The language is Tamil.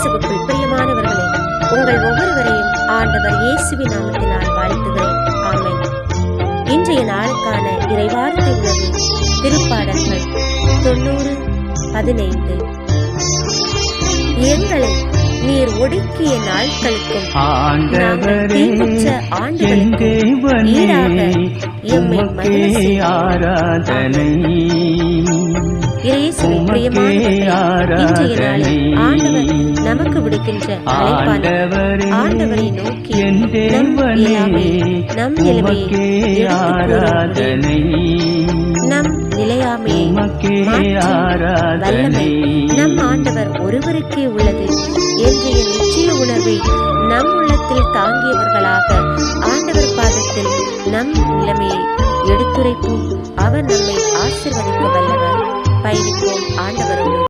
இயேசுவுக்குள் பிரியமானவர்களே, உங்கள் ஒவ்வொருவரையும் ஆண்டவர் இயேசுவின் நாமத்தினால் வாழ்த்துகிறேன். ஆமென். இன்றைய நாளுக்கான இறைவார்த்தை உணவு திருப்பாடல்கள் 90:15. எங்களை நீர் ஒடுக்கிய நாட்களுக்கும் நாங்கள் தீவுற்ற ஆண்டுகளுக்கும் ஈடாக எம்மை மகிழ ஆராதனை. இயேசுவின் பிரியமானவர்களே, இன்றைய நாளில் ஆண்டவர் நமக்கு விடுக்கின்ற அழைப்பானவர் ஆண்டவரை நோக்கி நம் நிலைமையை நம் நிலையாமையை வல்லமை நம் ஆண்டவர் ஒருவருக்கே உள்ளது என்ற நிச்சய உணர்வை நம் உள்ளத்தில் தாங்கியவர்களாக ஆண்டவர் பாதத்தில் நம் நிலைமையை எடுத்துரைப்போம். அவர் நம்மை ஆசீர்வதிக்க வல்லவர். பயணிப்போம் ஆண்டவரோடு.